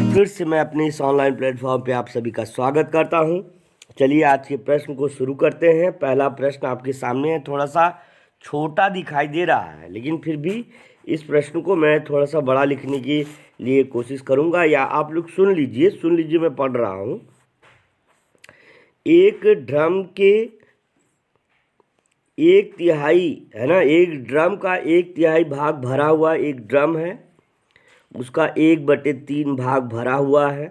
फिर से मैं अपने इस ऑनलाइन प्लेटफॉर्म पे आप सभी का स्वागत करता हूं। चलिए आज के प्रश्न को शुरू करते हैं। पहला प्रश्न आपके सामने है, थोड़ा सा छोटा दिखाई दे रहा है, लेकिन फिर भी इस प्रश्न को मैं थोड़ा सा बड़ा लिखने के लिए कोशिश करूंगा, या आप लोग सुन लीजिए, मैं पढ़ रहा हूं। एक ड्रम के एक तिहाई, है ना, एक ड्रम का एक तिहाई भाग भरा हुआ एक ड्रम है, उसका 1/3 भाग भरा हुआ है।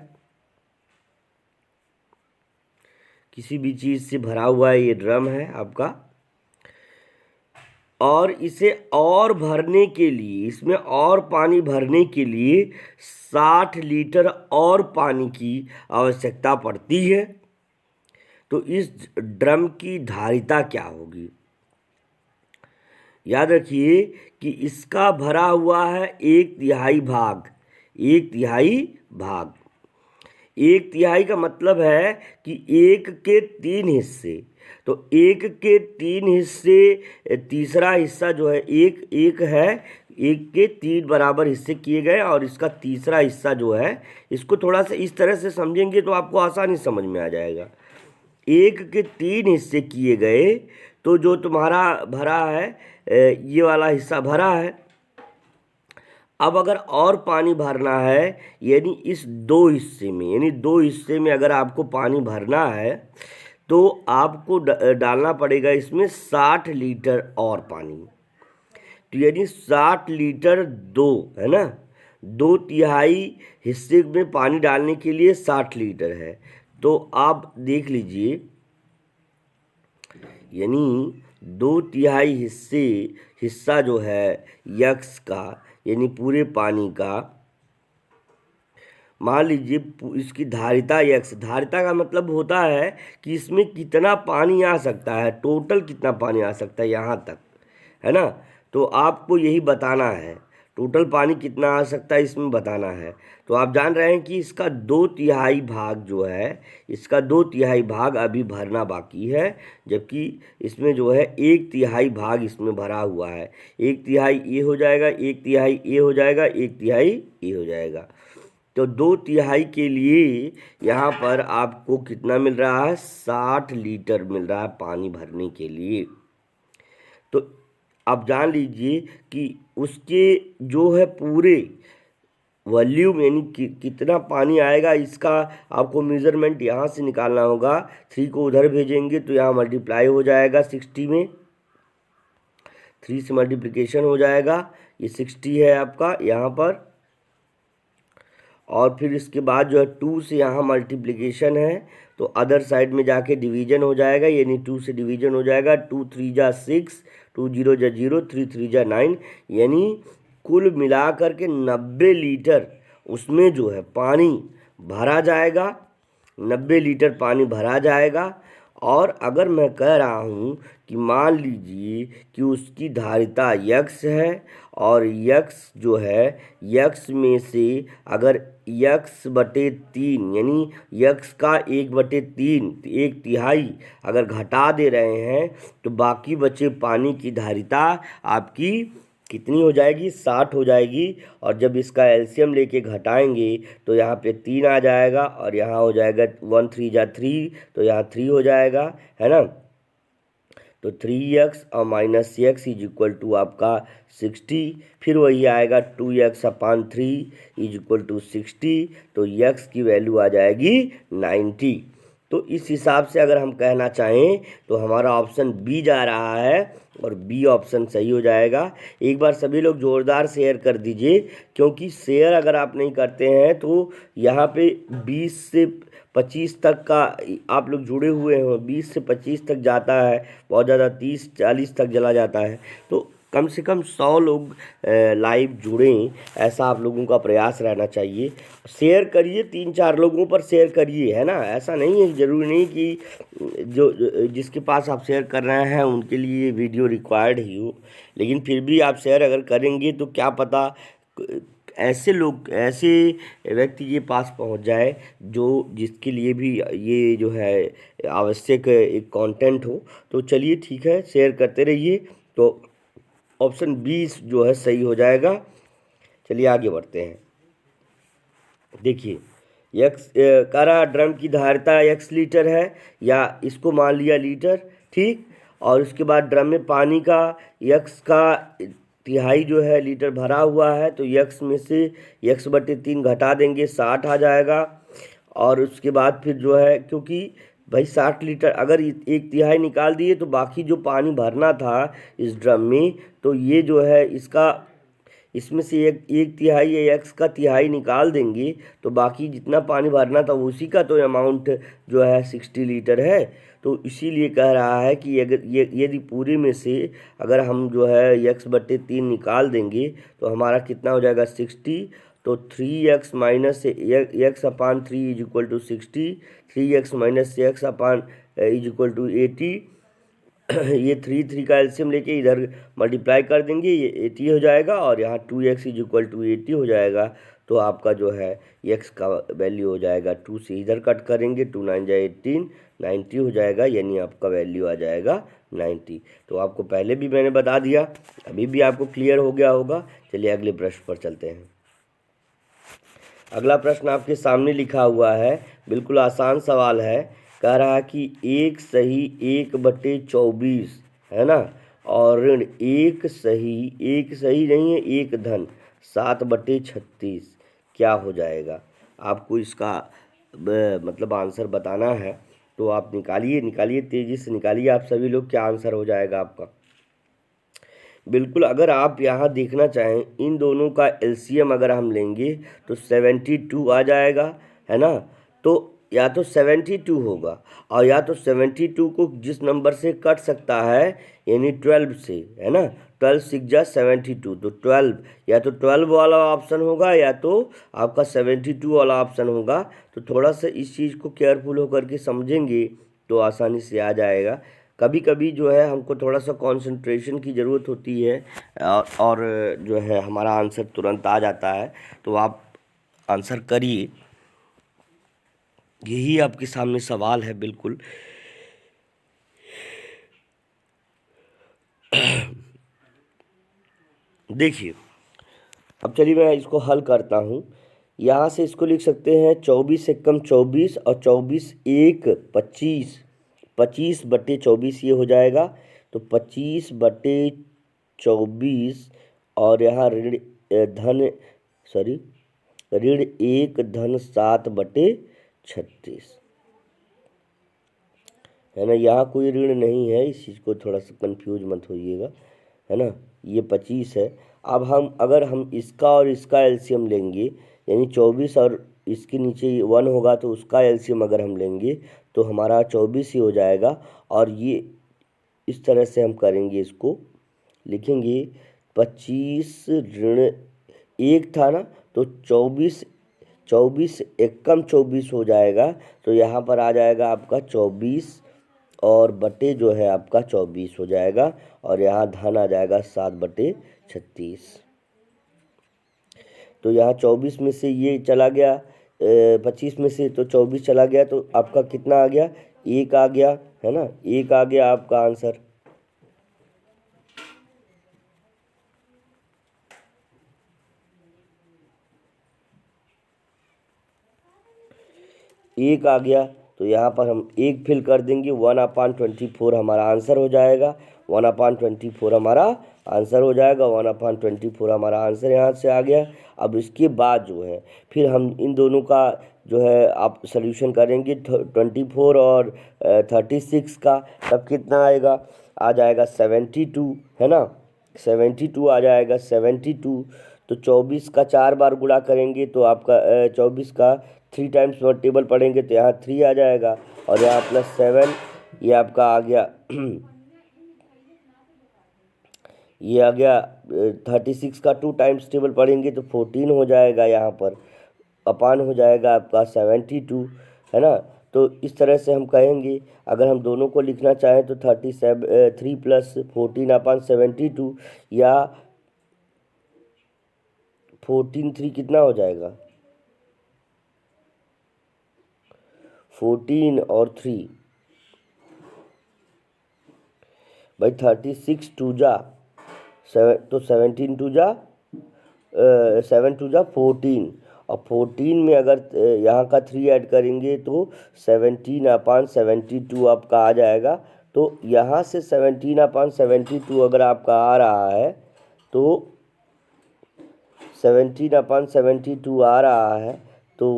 किसी भी चीज़ से भरा हुआ ये ड्रम है आपका, और इसे और भरने के लिए, इसमें और पानी भरने के लिए 60 लीटर और पानी की आवश्यकता पड़ती है। तो इस ड्रम की धारिता क्या होगी? याद रखिए कि इसका भरा हुआ है 1/3 भाग। 1/3 एक तिहाई का मतलब है कि 1 के 3 हिस्से। तो 1 के 3 हिस्से, तीसरा हिस्सा जो है एक है, 1 के 3 बराबर हिस्से किए गए, और इसका तीसरा हिस्सा जो है, इसको थोड़ा सा इस तरह से समझेंगे तो आपको आसानी समझ में आ जाएगा। 1 के 3 हिस्से किए गए, तो जो तुम्हारा भरा है, ये वाला हिस्सा भरा है। अब अगर और पानी भरना है, यानी इस दो हिस्से में अगर आपको पानी भरना है, तो आपको डालना पड़ेगा इसमें 60 लीटर और पानी। तो यानी 60 लीटर, दो है ना, 2/3 हिस्से में पानी डालने के लिए 60 लीटर है। तो आप देख लीजिए, यानी 2/3 हिस्सा जो है यक्स का, यानी पूरे पानी का, मान लीजिए इसकी धारिता यक्स। धारिता का मतलब होता है कि इसमें कितना पानी आ सकता है, टोटल कितना पानी आ सकता है यहाँ तक, है ना। तो आपको यही बताना है, टोटल पानी कितना आ सकता है इसमें बताना है। तो आप जान रहे हैं कि इसका 2/3 भाग जो है, इसका 2/3 भाग अभी भरना बाकी है, जबकि इसमें जो है 1/3 भाग इसमें भरा हुआ है। 1/3 ये हो जाएगा, 1/3 ये हो जाएगा, 1/3 ये हो जाएगा। तो 2/3 के लिए यहाँ पर आपको कितना मिल रहा है? 60 लीटर मिल रहा है पानी भरने के लिए। तो आप जान लीजिए कि उसके जो है पूरे वॉल्यूम, यानी कितना पानी आएगा, इसका आपको मेज़रमेंट यहाँ से निकालना होगा। 3 को उधर भेजेंगे तो यहाँ मल्टीप्लाई हो जाएगा 60 में, 3 से मल्टीप्लिकेशन हो जाएगा, ये 60 है आपका यहाँ पर। और फिर इसके बाद जो है 2 से यहाँ मल्टीप्लिकेशन है, तो अदर साइड में जाके डिवीजन हो जाएगा, यानी 2 से डिवीजन हो जाएगा। 2 3 जा 6, 2 0 जा 0, 3 3 जा 9, यानी कुल मिलाकर के 90 लीटर उसमें जो है पानी भरा जाएगा, 90 लीटर पानी भरा जाएगा। और अगर मैं कह रहा हूँ कि मान लीजिए कि उसकी धारिता यक्स है, और यक्स जो है, यक्स में से अगर यक्स/3, यानी यक्स का 1/3, 1/3 अगर घटा दे रहे हैं, तो बाकी बचे पानी की धारिता आपकी कितनी हो जाएगी? 60 हो जाएगी। और जब इसका एलसीएम लेके घटाएंगे तो यहाँ पे 3 आ जाएगा, और यहाँ हो जाएगा 1 3 जा 3, तो यहाँ 3 हो जाएगा, है ना। तो 3x और -x इज इक्वल टू आपका 60। फिर वही आएगा 2x/3 इज इक्वल टू 60। तो x की वैल्यू आ जाएगी 90। तो इस हिसाब से अगर हम कहना चाहें तो हमारा ऑप्शन बी जा रहा है, और बी ऑप्शन सही हो जाएगा। एक बार सभी लोग ज़ोरदार शेयर कर दीजिए, क्योंकि शेयर अगर आप नहीं करते हैं तो यहाँ पे 20 से 25 तक का आप लोग जुड़े हुए हो, 20 से 25 तक जाता है, बहुत ज़्यादा 30 40 तक चला जाता है। तो कम से कम 100 लोग लाइव जुड़ें, ऐसा आप लोगों का प्रयास रहना चाहिए। शेयर करिए, 3-4 लोगों पर शेयर करिए, है ना। ऐसा नहीं है, ज़रूरी नहीं कि जिसके पास आप शेयर कर रहे हैं उनके लिए वीडियो रिक्वायर्ड ही हो, लेकिन फिर भी आप शेयर अगर करेंगे तो क्या पता ऐसे व्यक्ति के पास पहुंच जाए जिसके लिए भी ये जो है आवश्यक एक कंटेंट हो। तो चलिए ठीक है, शेयर करते रहिए। तो ऑप्शन 20 जो है सही हो जाएगा। चलिए आगे बढ़ते हैं। देखिए यक्स कह रहा ड्रम की धारिता x लीटर है, या इसको मान लिया लीटर, ठीक। और उसके बाद ड्रम में पानी का यक्स का तिहाई जो है लीटर भरा हुआ है, तो यक्स में से x/3 घटा देंगे, 60 आ जाएगा। और उसके बाद फिर जो है, क्योंकि भाई 60 लीटर अगर एक तिहाई निकाल दिए तो बाकी जो पानी भरना था इस ड्रम में, तो ये जो है इसका इसमें से एक तिहाई या एक्स का तिहाई निकाल देंगे, तो बाकी जितना पानी भरना था उसी का तो अमाउंट जो है 60 लीटर है। तो इसीलिए कह रहा है कि अगर ये यदि पूरे में से अगर हम जो है x/3 निकाल देंगे तो हमारा कितना हो जाएगा 60। तो 3x माइनस x/3 is equal to 60, 3x माइनस x इज इक्वल टू 80। ये 3 का एलसीएम लेके इधर मल्टीप्लाई कर देंगे, ये 80 हो जाएगा, और यहाँ 2x इज इक्वल टू 80 हो जाएगा। तो आपका जो है x का वैल्यू हो जाएगा 2 से इधर कट करेंगे, 2 9 जा 18, 90 हो जाएगा, यानी आपका वैल्यू आ जाएगा 90। तो आपको पहले भी मैंने बता दिया, अभी भी आपको क्लियर हो गया होगा। चलिए अगले प्रश्न पर चलते हैं। अगला प्रश्न आपके सामने लिखा हुआ है, बिल्कुल आसान सवाल है। कह रहा है कि 1/24 है ना, और ऋण एक सही नहीं है, एक धन 7/36 क्या हो जाएगा। आपको इसका मतलब आंसर बताना है, तो आप निकालिए तेज़ी से निकालिए आप सभी लोग, क्या आंसर हो जाएगा आपका। बिल्कुल, अगर आप यहाँ देखना चाहें इन दोनों का एलसीएम अगर हम लेंगे तो 72 आ जाएगा, है ना। तो या तो 72 होगा, और या तो 72 को जिस नंबर से कट सकता है, यानी 12 से, है ना। 12 6 जा 72, तो 12 या तो 12 वाला ऑप्शन होगा, या तो आपका 72 वाला ऑप्शन होगा। तो थोड़ा सा इस चीज़ को केयरफुल होकर के समझेंगे तो आसानी से आ जाएगा। कभी कभी जो है हमको थोड़ा सा कंसंट्रेशन की ज़रूरत होती है, और जो है हमारा आंसर तुरंत आ जाता है। तो आप आंसर करिए, यही आपके सामने सवाल है बिल्कुल। देखिए, अब चलिए मैं इसको हल करता हूँ। यहाँ से इसको लिख सकते हैं 24 से कम 24, और 24 एक 25, 25/24 ये हो जाएगा। तो 25/24, और यहाँ धन सॉरी ऋण एक धन 7/36 है ना। यहाँ कोई ऋण नहीं है, इस चीज़ को थोड़ा सा कंफ्यूज मत होइएगा, है ना। ये 25 है। अब अगर हम इसका और इसका एलसीएम लेंगे, यानी 24 और इसके नीचे 1 होगा, तो उसका एलसीएम अगर हम लेंगे तो हमारा 24 ही हो जाएगा। और ये इस तरह से हम करेंगे, इसको लिखेंगे 25 ऋण एक था ना, तो 24 एकम 24 हो जाएगा। तो यहाँ पर आ जाएगा आपका 24, और बटे जो है आपका 24 हो जाएगा, और यहाँ धन आ जाएगा 7/36। तो यहाँ 24 में से ये चला गया, 25 में से तो 24 चला गया, तो आपका कितना आ गया, एक आ गया, है ना। एक आ गया आपका आंसर। एक आ गया, तो यहाँ पर हम एक फिल कर देंगे, 1/24 हमारा आंसर हो जाएगा। 1/24 हमारा आंसर हो जाएगा, 1/24 हमारा आंसर यहाँ से आ गया। अब इसके बाद जो है फिर हम इन दोनों का जो है आप सॉल्यूशन करेंगे 24 और 36 का, तब कितना आएगा, आ जाएगा 72, है ना। 72 आ जाएगा, 72। तो 24 का 4 बार गुणा करेंगे तो आपका 24 का 3 टाइम्स टेबल पढ़ेंगे तो यहाँ 3 आ जाएगा, और यहाँ +7 ये आपका आ गया। ये आ गया 36 का 2 टाइम्स टेबल पढ़ेंगे तो 14 हो जाएगा, यहाँ पर अपान हो जाएगा आपका 72, है ना। तो इस तरह से हम कहेंगे, अगर हम दोनों को लिखना चाहें तो 3 + 14/72, या 14 3 कितना हो जाएगा, 14 और 3 भाई 36 2 जा 7, तो 17 2 जा 7 2 जा 14, और 14 में अगर यहाँ का 3 ऐड करेंगे तो 17/72 आपका आ जाएगा। तो यहाँ से 17/72 अगर आपका आ रहा है तो 17/72 आ रहा है तो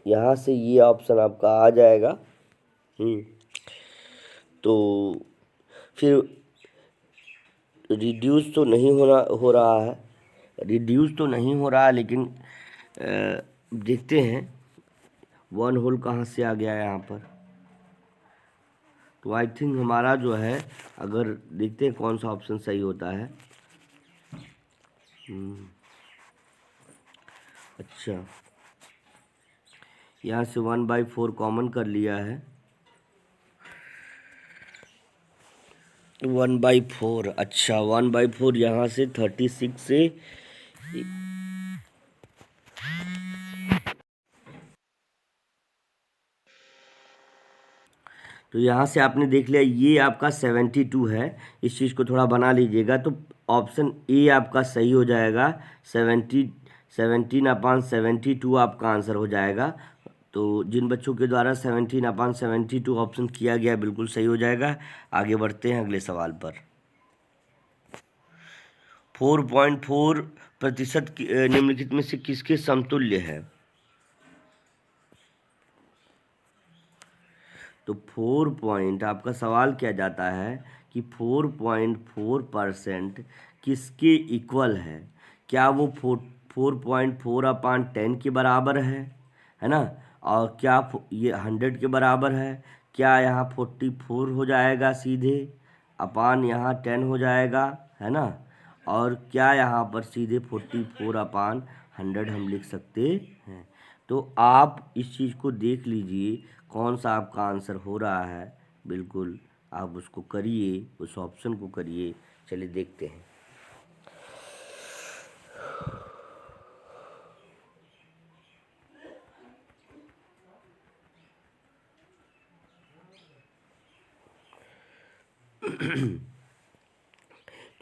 यहाँ से ये ऑप्शन आपका आ जाएगा। तो फिर रिड्यूस तो नहीं हो रहा है, रिड्यूस तो नहीं हो रहा है, लेकिन देखते हैं 1 होल कहाँ से आ गया है यहाँ पर। तो आई थिंक हमारा जो है, अगर देखते हैं कौन सा ऑप्शन सही होता है। अच्छा, यहाँ से 1/4 कॉमन कर लिया है, 1/4। अच्छा, 1/4 यहाँ से 36 से तो यहाँ से आपने देख लिया ये आपका 72 है। इस चीज़ को थोड़ा बना लीजिएगा तो ऑप्शन ए आपका सही हो जाएगा। 17/72 आपका आंसर हो जाएगा। तो जिन बच्चों के द्वारा 17/72 ऑप्शन किया गया बिल्कुल सही हो जाएगा। आगे बढ़ते हैं अगले सवाल पर। 4.4% निम्नलिखित में से किसके समतुल्य है? तो 4 पॉइंट आपका सवाल किया जाता है कि 4.4% किसके इक्वल है? क्या वो 4.4/10 के बराबर है ना? और क्या ये 100 के बराबर है? क्या यहाँ 44 हो जाएगा सीधे, अपान यहाँ 10 हो जाएगा, है ना? और क्या यहाँ पर सीधे 44/100 हम लिख सकते हैं? तो आप इस चीज़ को देख लीजिए कौन सा आपका आंसर हो रहा है। बिल्कुल आप उसको करिए, उस ऑप्शन को करिए। चलिए देखते हैं।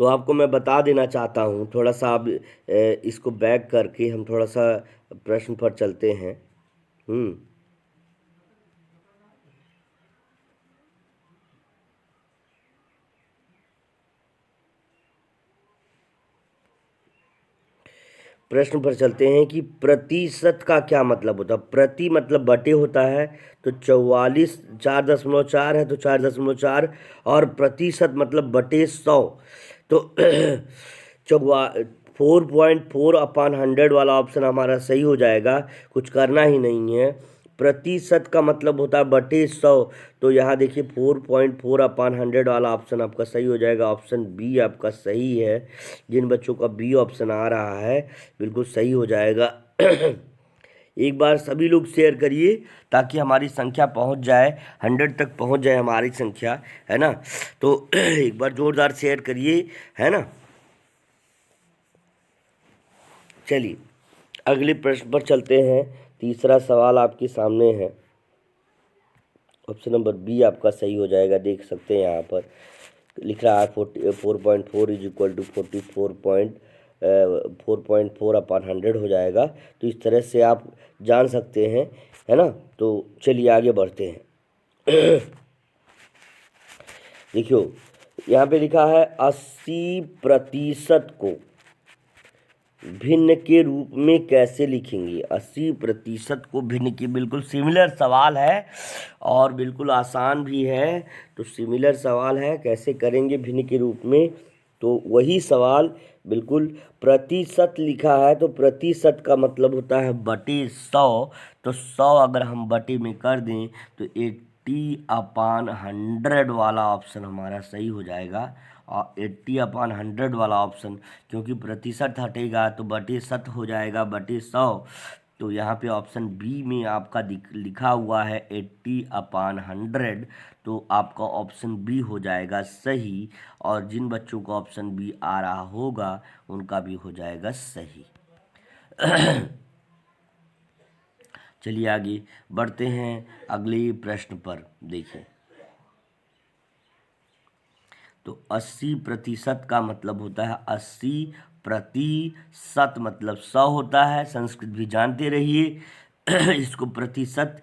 तो आपको मैं बता देना चाहता हूँ, थोड़ा सा आप इसको बैक करके हम थोड़ा सा प्रश्न पर चलते हैं। प्रश्न पर चलते हैं कि प्रतिशत का क्या मतलब होता है। प्रति मतलब बटे होता है, तो 44 4.4 है तो 4.4, और प्रतिशत मतलब बटे 100, तो 4.4/100 वाला ऑप्शन हमारा सही हो जाएगा। कुछ करना ही नहीं है। प्रतिशत का मतलब होता है बटे 100, तो यहाँ देखिए 4.4/100 वाला ऑप्शन आपका सही हो जाएगा। ऑप्शन बी आपका सही है। जिन बच्चों का बी ऑप्शन आ रहा है बिल्कुल सही हो जाएगा। एक बार सभी लोग शेयर करिए ताकि हमारी संख्या पहुंच जाए, 100 तक पहुंच जाए हमारी संख्या, है ना? तो एक बार जोरदार शेयर करिए, है ना? चलिए अगले प्रश्न पर चलते हैं। तीसरा सवाल आपके सामने है। ऑप्शन नंबर बी आपका सही हो जाएगा। देख सकते हैं यहाँ पर लिख रहा है 4.4 इज इक्वल टू 4.4/100 हो जाएगा। तो इस तरह से आप जान सकते हैं, है ना? तो चलिए आगे बढ़ते हैं। देखियो यहाँ पे लिखा है 80% को भिन्न के रूप में कैसे लिखेंगे? 80% को भिन्न की, बिल्कुल सिमिलर सवाल है और बिल्कुल आसान भी है। तो सिमिलर सवाल है, कैसे करेंगे भिन्न के रूप में? तो वही सवाल, बिल्कुल प्रतिशत लिखा है तो प्रतिशत का मतलब होता है बटे 100। तो 100 अगर हम बटे में कर दें तो 80/100 वाला ऑप्शन हमारा सही हो जाएगा। और 80/100 वाला ऑप्शन, क्योंकि प्रतिशत हटेगा तो बटे शत हो जाएगा, बटे 100। तो यहाँ पे ऑप्शन बी में आपका लिखा हुआ है 80/100, तो आपका ऑप्शन बी हो जाएगा सही। और जिन बच्चों को ऑप्शन बी आ रहा होगा उनका भी हो जाएगा सही। चलिए आगे बढ़ते हैं अगले प्रश्न पर। देखिए तो 80% का मतलब होता है 80 प्रतिशत मतलब 100 होता है, संस्कृत भी जानते रहिए। इसको प्रतिशत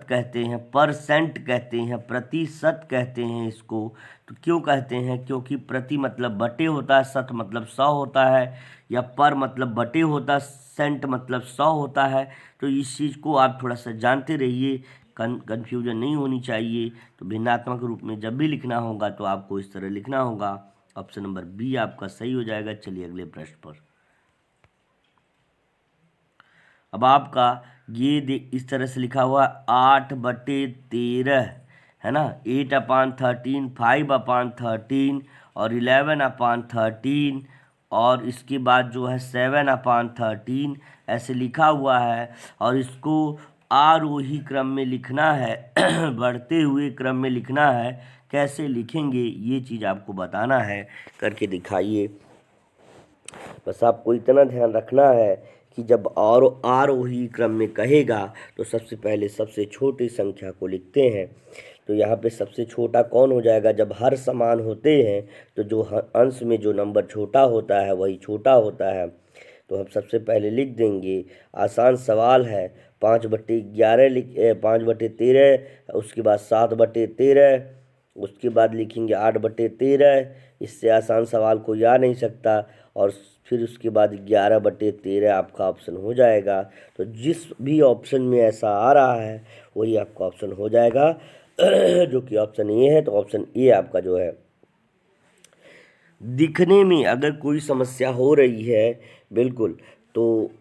कहते हैं, परसेंट कहते हैं, प्रतिशत कहते हैं इसको। तो क्यों कहते हैं? क्योंकि प्रति मतलब बटे होता है, शत मतलब 100 होता है, या पर मतलब बटे होता है, सेंट मतलब 100 होता है। तो इस चीज़ को आप थोड़ा सा जानते रहिए, कन्फ्यूजन नहीं होनी चाहिए। तो भिन्नात्मक रूप में जब भी लिखना होगा तो आपको इस तरह लिखना होगा। ऑप्शन नंबर बी आपका सही हो जाएगा। चलिए अगले प्रश्न पर। अब आपका ये इस तरह से लिखा हुआ 8/13 है ना, 8/13, 5/13 और 11/13 और इसके बाद जो है 7/13 ऐसे लिखा हुआ है। और इसको आरोही क्रम में लिखना है बढ़ते हुए क्रम में लिखना है। कैसे लिखेंगे ये चीज़ आपको बताना है, करके दिखाइए। बस आपको इतना ध्यान रखना है कि जब आरोही क्रम में कहेगा तो सबसे पहले सबसे छोटी संख्या को लिखते हैं। तो यहाँ पे सबसे छोटा कौन हो जाएगा? जब हर समान होते हैं तो जो अंश में जो नंबर छोटा होता है वही छोटा होता है। तो हम सबसे पहले लिख देंगे, आसान सवाल है, 5/11 5/13, उसके बाद 7/13, उसके बाद लिखेंगे 8/13। इससे आसान सवाल कोई आ नहीं सकता। और फिर उसके बाद 11/13 आपका ऑप्शन हो जाएगा। तो जिस भी ऑप्शन में ऐसा आ रहा है वही आपका ऑप्शन हो जाएगा। जो कि ऑप्शन ए है। तो ऑप्शन ए आपका जो है, दिखने में अगर कोई समस्या हो रही है बिल्कुल, तो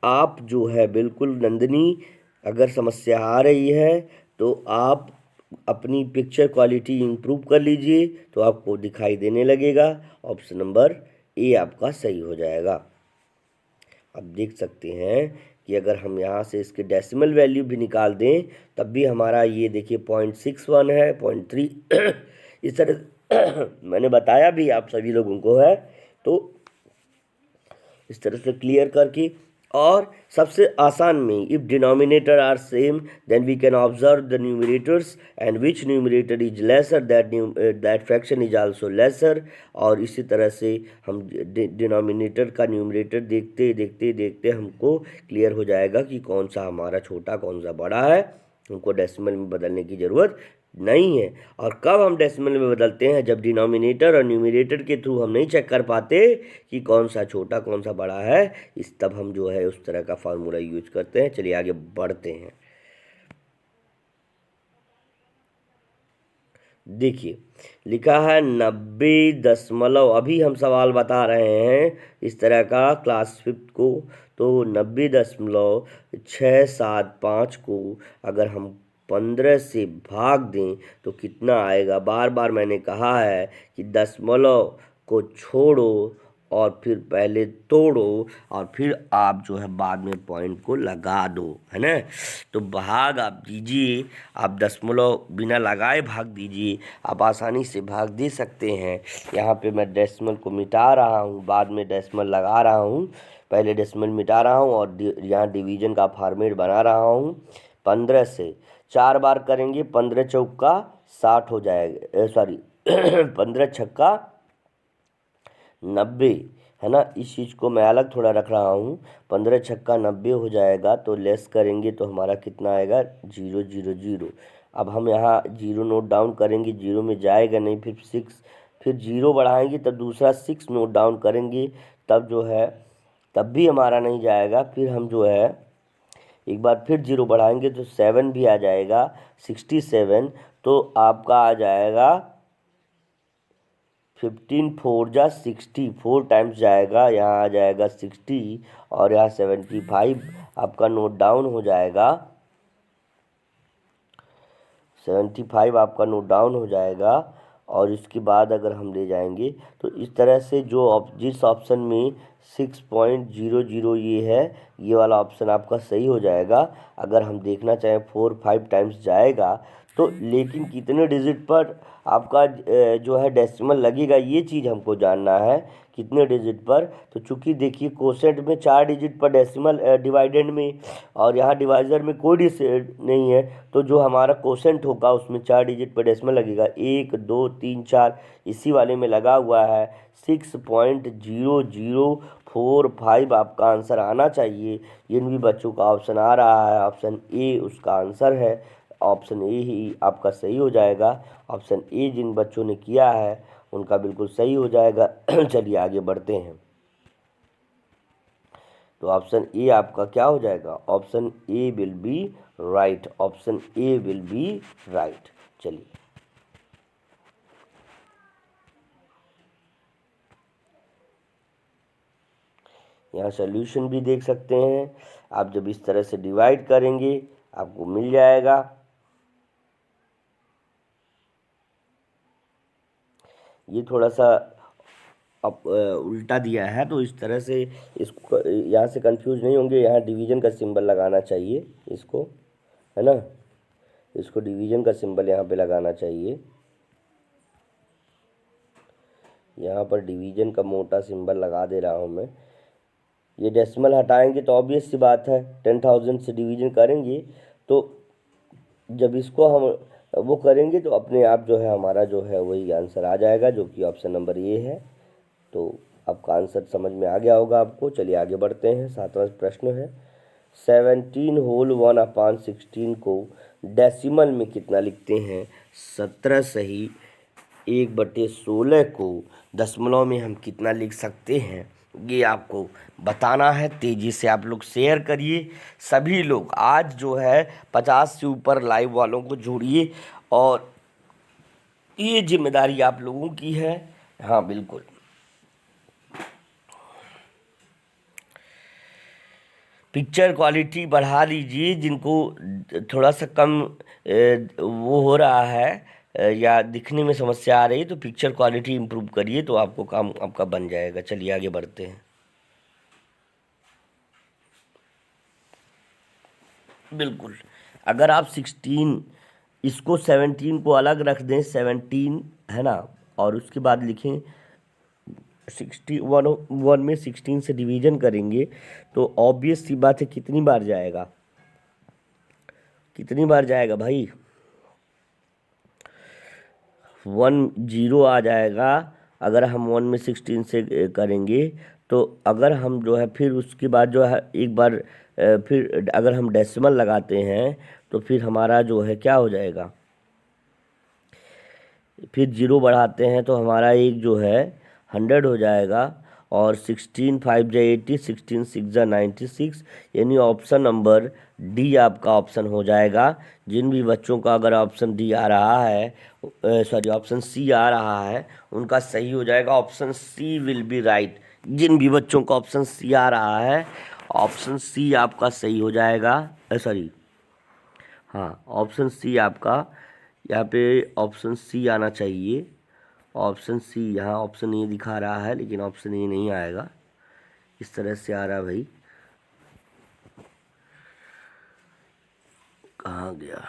आप जो है बिल्कुल नंदिनी, अगर समस्या आ रही है तो आप अपनी पिक्चर क्वालिटी इम्प्रूव कर लीजिए तो आपको दिखाई देने लगेगा। ऑप्शन नंबर ए आपका सही हो जाएगा। आप देख सकते हैं कि अगर हम यहाँ से इसके डेसिमल वैल्यू भी निकाल दें तब भी हमारा ये देखिए 0.61 है, 0.3 इस तरह मैंने बताया भी आप सभी लोगों को है। तो इस तरह से क्लियर करके, और सबसे आसान में if denominator are same then we can observe the numerators and which numerator is lesser that fraction is also lesser. और इसी तरह से हम डिनोमिनेटर का न्यूमरेटर देखते देखते देखते हमको क्लियर हो जाएगा कि कौन सा हमारा छोटा कौन सा बड़ा है। हमको डेसिमल में बदलने की ज़रूरत नहीं है। और कब हम डेसिमल में बदलते हैं? जब डिनोमिनेटर और न्यूमरेटर के थ्रू हम नहीं चेक कर पाते कि कौन सा छोटा कौन सा बड़ा है, तब हम जो है उस तरह का फार्मूला यूज करते हैं। चलिए आगे बढ़ते हैं। देखिए लिखा है 90 अभी हम सवाल बता रहे हैं इस तरह का क्लास 5 को। तो 90.675 को अगर हम 15 से भाग दें तो कितना आएगा? बार बार मैंने कहा है कि दशमलव को छोड़ो और फिर पहले तोड़ो और फिर आप जो है बाद में पॉइंट को लगा दो, है ना। तो भाग आप दीजिए, आप दशमलव बिना लगाए भाग दीजिए। आप आसानी से भाग दे सकते हैं। यहाँ पे मैं डेसिमल को मिटा रहा हूँ, बाद में डेसिमल लगा रहा हूँ। पहले डेसिमल मिटा रहा हूँ और यहाँ डिवीजन का फॉर्मेट बना रहा हूँ। 15 से 4 बार करेंगे, 15 चौका 60 हो जाएगा, सॉरी 15 छक्का 90, है ना। इस चीज़ को मैं अलग थोड़ा रख रहा हूँ। 15 छक्का 90 हो जाएगा। तो लेस करेंगे तो हमारा कितना आएगा? 0 0 0। अब हम यहाँ 0 नोट डाउन करेंगे, 0 में जाएगा नहीं, फिर 6, फिर 0 बढ़ाएंगे तब दूसरा 6 नोट डाउन करेंगे, तब जो है तब भी हमारा नहीं जाएगा। फिर हम जो है एक बार फिर 0 बढ़ाएंगे तो 7 भी आ जाएगा, 67। तो आपका आ जाएगा 15 4 जा 60, 4 टाइम्स जाएगा, यहाँ आ जाएगा 60 और यहाँ 75 आपका नोट डाउन हो जाएगा। 75 आपका नोट डाउन हो जाएगा। और इसके बाद अगर हम ले जाएंगे तो इस तरह से जिस ऑप्शन में 6.00 ये है, ये वाला ऑप्शन आपका सही हो जाएगा। अगर हम देखना चाहें 4 5 टाइम्स जाएगा तो लेकिन कितने डिजिट पर आपका जो है डेसिमल लगेगा, ये चीज़ हमको जानना है, कितने डिजिट पर। तो चूंकि देखिए कोसेंट में 4 डिजिट पर डेसिमल, डिवाइडेंड में, और यहाँ डिवाइज़र में कोई डिजिट नहीं है, तो जो हमारा कोसेंट होगा उसमें 4 डिजिट पर डेसिमल लगेगा। 1 2 3 4 इसी वाले में लगा हुआ है। 6.0045 आपका आंसर आना चाहिए। जिन भी बच्चों का ऑप्शन आ रहा है ऑप्शन ए उसका आंसर है, ऑप्शन ए ही आपका सही हो जाएगा। ऑप्शन ए जिन बच्चों ने किया है उनका बिल्कुल सही हो जाएगा। चलिए आगे बढ़ते हैं। तो ऑप्शन ए आपका क्या हो जाएगा? Option A will be right. Option A will be right. चलिए यहाँ सॉल्यूशन भी देख सकते हैं आप। जब इस तरह से डिवाइड करेंगे आपको मिल जाएगा। ये थोड़ा सा अब उल्टा दिया है, तो इस तरह से इसको यहाँ से कंफ्यूज नहीं होंगे। यहाँ डिवीजन का सिंबल लगाना चाहिए इसको, है ना। इसको डिवीजन का सिंबल यहाँ पे लगाना चाहिए। यहाँ पर डिवीजन का मोटा सिंबल लगा दे रहा हूँ मैं। ये डेसिमल हटाएंगे तो ऑब्वियस सी बात है 10,000 से डिवीजन करेंगे, तो जब इसको हम वो करेंगे तो अपने आप जो है हमारा जो है वही आंसर आ जाएगा, जो कि ऑप्शन नंबर ए है। तो आपका आंसर समझ में आ गया होगा आपको। चलिए आगे बढ़ते हैं। 7वां प्रश्न है 17 होल 1/16 को डेसिमल में कितना लिखते हैं? 17 सही 1/16 को दशमलव में हम कितना लिख सकते हैं, ये आपको बताना है। तेज़ी से आप लोग शेयर करिए। सभी लोग आज जो है 50 से ऊपर लाइव वालों को जोड़िए, और ये जिम्मेदारी आप लोगों की है। हाँ बिल्कुल। पिक्चर क्वालिटी बढ़ा लीजिए, जिनको थोड़ा सा कम वो हो रहा है या दिखने में समस्या आ रही है, तो पिक्चर क्वालिटी इम्प्रूव करिए तो आपको काम आपका बन जाएगा। चलिए आगे बढ़ते हैं। बिल्कुल, अगर आप 16 इसको 17 को अलग रख दें, 17 है ना, और उसके बाद लिखें 61 में 16 से डिवीजन करेंगे तो ऑब्वियस सी बात है कितनी बार जाएगा, कितनी बार जाएगा भाई? 10 आ जाएगा। अगर हम 1 में 16 से करेंगे तो अगर हम जो है फिर उसके बाद जो है एक बार फिर अगर हम डेसिमल लगाते हैं तो फिर हमारा जो है क्या हो जाएगा, फिर 0 बढ़ाते हैं तो हमारा एक जो है 100 हो जाएगा। और 16 5 जा 80, 16 6 जा 96, यानी ऑप्शन नंबर डी आपका ऑप्शन हो जाएगा। जिन भी बच्चों का अगर ऑप्शन डी आ रहा है, सॉरी ऑप्शन सी आ रहा है, उनका सही हो जाएगा। Option C will be right. जिन भी बच्चों का ऑप्शन सी आ रहा है, ऑप्शन सी आपका सही हो जाएगा। सॉरी, हाँ ऑप्शन सी आपका, यहाँ पे ऑप्शन सी आना चाहिए। ऑप्शन सी, यहाँ ऑप्शन ए दिखा रहा है लेकिन ऑप्शन ए नहीं आएगा, इस तरह से आ रहा है भाई। कहाँ गया?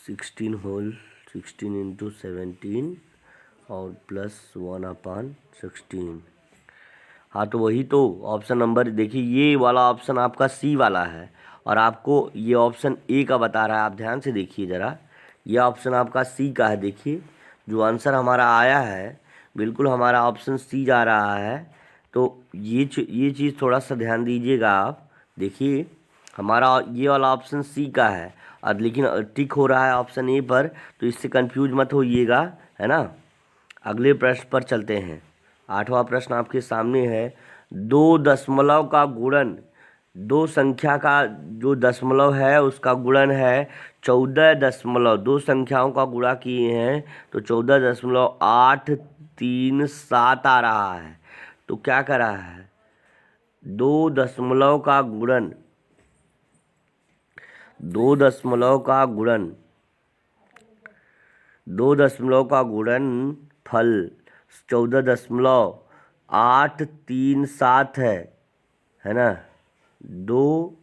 16 होल 16 इंटू 17 और प्लस 1/16। हाँ तो वही तो ऑप्शन नंबर देखिए, ये वाला ऑप्शन आपका सी वाला है, और आपको ये ऑप्शन ए का बता रहा है। आप ध्यान से देखिए ज़रा, ये ऑप्शन आपका सी का है। देखिए जो आंसर हमारा आया है बिल्कुल हमारा ऑप्शन सी जा रहा है। तो ये चीज़ थोड़ा सा ध्यान दीजिएगा आप। देखिए हमारा ये वाला ऑप्शन सी का है, और लेकिन टिक हो रहा है ऑप्शन ए पर, तो इससे कंफ्यूज मत होइएगा, है ना। अगले प्रश्न पर चलते हैं। 8वां प्रश्न आपके सामने है। 2 दशमलव का गुणन, दो संख्या का जो दशमलव है उसका गुणन है 14 दशमलव, दो संख्याओं का गुणा किए हैं तो 14.837 आ रहा है। तो क्या कर रहा है? 2 दशमलव का गुणन, 2 दशमलव का गुणन, 2 दशमलव का गुणन फल 14.837 है ना। 2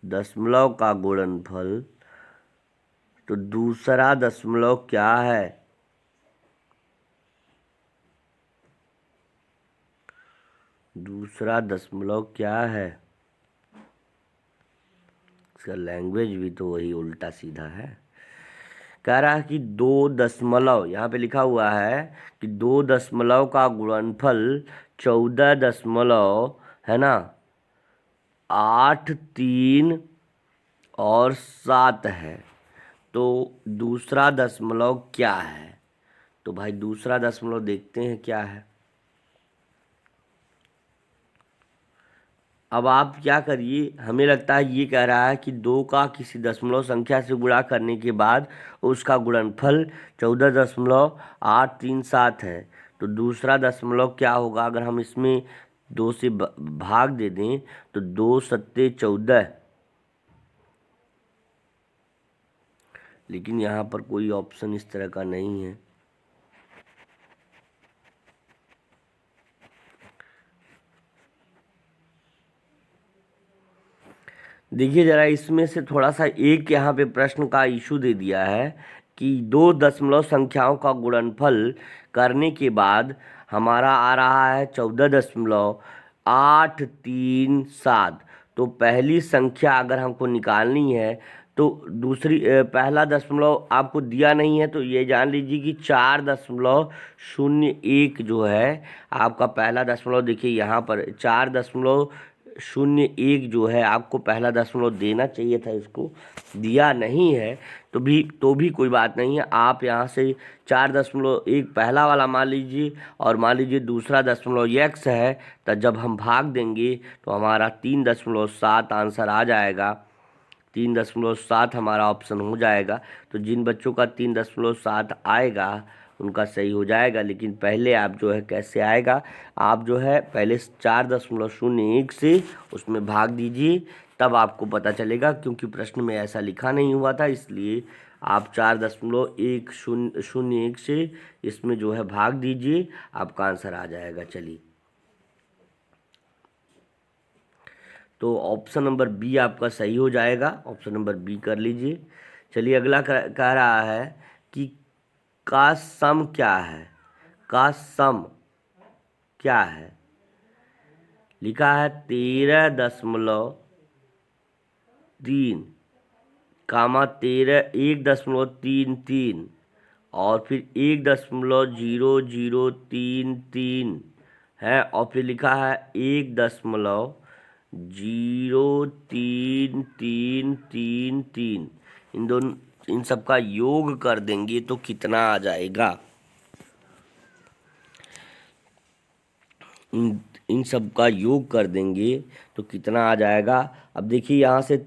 दशमलव का गुणनफल तो दूसरा दशमलव क्या है? दूसरा दशमलव क्या है? इसका लैंग्वेज भी तो वही उल्टा सीधा है। कह रहा है कि 2 दशमलव, यहाँ पे लिखा हुआ है कि 2 दशमलव का गुणनफल 14 दशमलव, है ना, 8, 3 और 7 है। तो दूसरा दशमलव क्या है? तो भाई दूसरा दशमलव देखते हैं क्या है। अब आप क्या करिए, हमें लगता है ये कह रहा है कि 2 का किसी दशमलव संख्या से गुणा करने के बाद उसका गुणनफल 14.837 है। तो दूसरा दशमलव क्या होगा? अगर हम इसमें 2 से भाग दे दें तो 2 सत्ते 14, लेकिन यहाँ पर कोई ऑप्शन इस तरह का नहीं है। देखिए जरा, इसमें से थोड़ा सा एक यहाँ पे प्रश्न का इशू दे दिया है कि 2 दशमलव संख्याओं का गुणनफल करने के बाद हमारा आ रहा है 14.837। तो पहली संख्या अगर हमको निकालनी है तो दूसरी पहला दशमलव आपको दिया नहीं है, तो ये जान लीजिए कि 4.01 जो है आपका पहला दशमलव। देखिए यहाँ पर 4.01 जो है आपको पहला दशमलव देना चाहिए था, इसको दिया नहीं है। तो भी कोई बात नहीं है। आप यहाँ से 4.1 पहला वाला मान लीजिए और मान लीजिए दूसरा दशमलव x है। तो जब हम भाग देंगे तो हमारा 3.7 आंसर आ जाएगा। 3.7 हमारा ऑप्शन हो जाएगा। तो जिन बच्चों का 3.7 आएगा उनका सही हो जाएगा। लेकिन पहले आप जो है कैसे आएगा, आप जो है पहले 4.01 से उसमें भाग दीजिए, तब आपको पता चलेगा। क्योंकि प्रश्न में ऐसा लिखा नहीं हुआ था, इसलिए आप 4.1001 से इसमें जो है भाग दीजिए, आपका आंसर आ जाएगा। चलिए, तो ऑप्शन नंबर बी आपका सही हो जाएगा। ऑप्शन नंबर बी कर लीजिए। चलिए, अगला कह रहा है कि का सम क्या है? का सम क्या है? लिखा है 13.3 कामा 1.33 और फिर 1.0033 है, और फिर लिखा है 1.03333। इन सब का योग कर देंगे तो कितना आ जाएगा? इन सब का योग कर देंगे तो कितना आ जाएगा? अब देखिए यहाँ से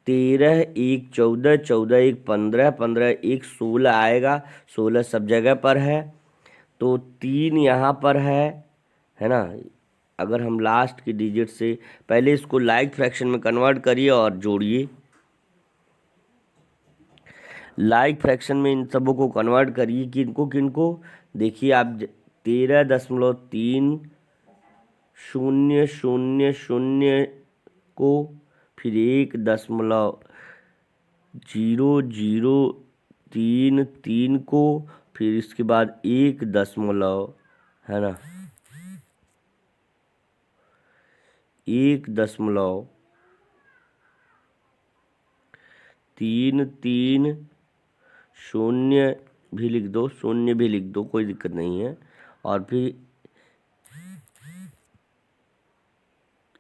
13, 1 14, 14 1 15, 15 1 16 आएगा। 16 सब जगह पर है, तो 3 यहाँ पर है ना। अगर हम लास्ट के डिजिट से पहले इसको लाइक फ्रैक्शन में कन्वर्ट करिए और जोड़िए। लाइक फ्रैक्शन में इन सबों को कन्वर्ट करिए। किनको देखिए आप, 13.3 0 0 0 को, फिर 1.003 को, फिर इसके बाद 1 दशमलव, है ना, 1.33 भी लिख दो, 0 भी लिख दो, कोई दिक्कत नहीं है। और फिर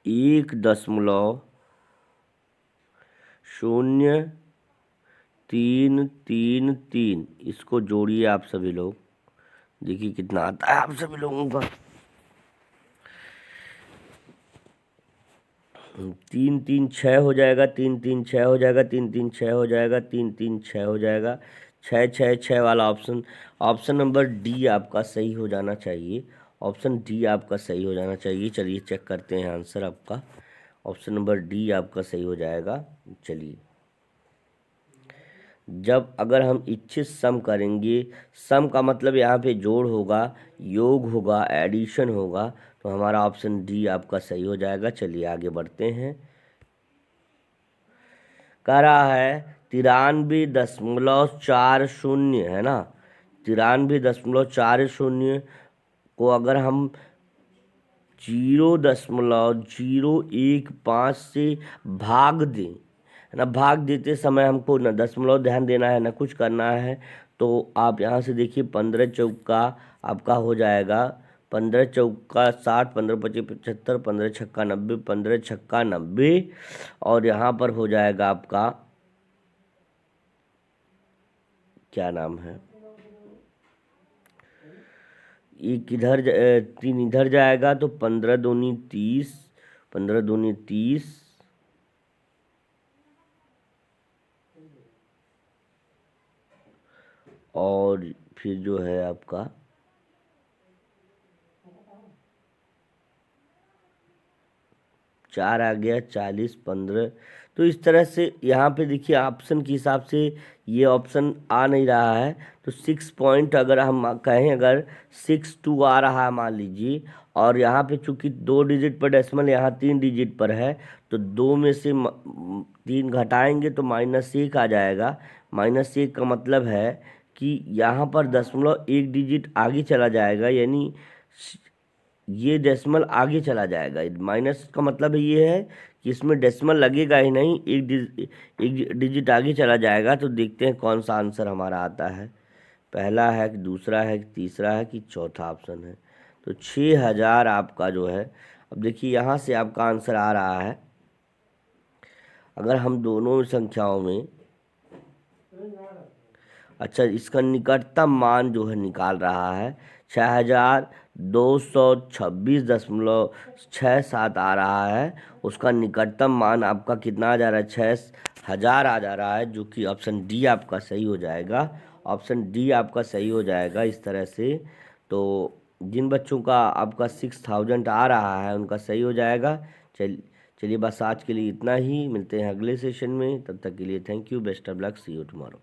1.0333, इसको जोड़िए आप सभी लोग, देखिए कितना आता है आप सभी लोगों का। 3 3 6 हो जाएगा, 3 3 6 हो जाएगा, 3 3 6 हो जाएगा, 3 3 6 हो जाएगा, 6 6 6 वाला ऑप्शन नंबर डी आपका सही हो जाना चाहिए। ऑप्शन डी आपका सही हो जाना चाहिए। चलिए चेक करते हैं आंसर आपका। ऑप्शन नंबर डी आपका सही हो जाएगा। चलिए, जब अगर हम इच्छित सम करेंगे, सम का मतलब यहाँ पे जोड़ होगा, योग होगा, एडिशन होगा, तो हमारा ऑप्शन डी आपका सही हो जाएगा। चलिए आगे बढ़ते हैं। कह रहा है 93.40 है ना, 93.40 को अगर हम 0.015 से भाग दें, है ना, भाग देते समय हमको ना दशमलव ध्यान देना है ना कुछ करना है। तो आप यहाँ से देखिए 15 चौका आपका हो जाएगा 15 चौका 60, 15 पच्चीस 75, 15 छक्का 90, 15 छक्का 90। और यहाँ पर हो जाएगा आपका क्या नाम है, एक इधर 3 इधर जाएगा तो 15 दूनी 30, 15 दूनी 30, और फिर जो है आपका 4 आ गया 40, 15। तो इस तरह से यहाँ पे देखिए ऑप्शन के हिसाब से ये ऑप्शन आ नहीं रहा है। तो 6 पॉइंट अगर हम कहें, अगर 6-2 आ रहा है मान लीजिए, और यहाँ पे चूंकि 2 डिजिट पर डेसिमल यहाँ 3 डिजिट पर है, तो 2 में से 3 घटाएंगे तो -1 आ जाएगा। -1 का मतलब है कि यहाँ पर दशमलव 1 डिजिट आगे चला जाएगा, यानी ये डेसिमल आगे चला जाएगा। माइनस का मतलब ये है कि इसमें डेसिमल लगेगा ही नहीं, एक डिजिट आगे चला जाएगा। तो देखते हैं कौन सा आंसर हमारा आता है, पहला है कि दूसरा है कि तीसरा है कि चौथा ऑप्शन है। तो 6000 आपका जो है, अब देखिए यहाँ से आपका आंसर आ रहा है। अगर हम दोनों संख्याओं में, अच्छा, इसका निकटतम मान जो है निकाल रहा है 6226.67 आ रहा है। उसका निकटतम मान आपका कितना आ जा रहा है, 6000 आ जा रहा है, जो कि ऑप्शन डी आपका सही हो जाएगा। ऑप्शन डी आपका सही हो जाएगा इस तरह से। तो जिन बच्चों का आपका 6000 आ रहा है उनका सही हो जाएगा। चलिए बस आज के लिए इतना ही, मिलते हैं अगले सेशन में, तब तक के लिए thank you, best of luck, see you tomorrow.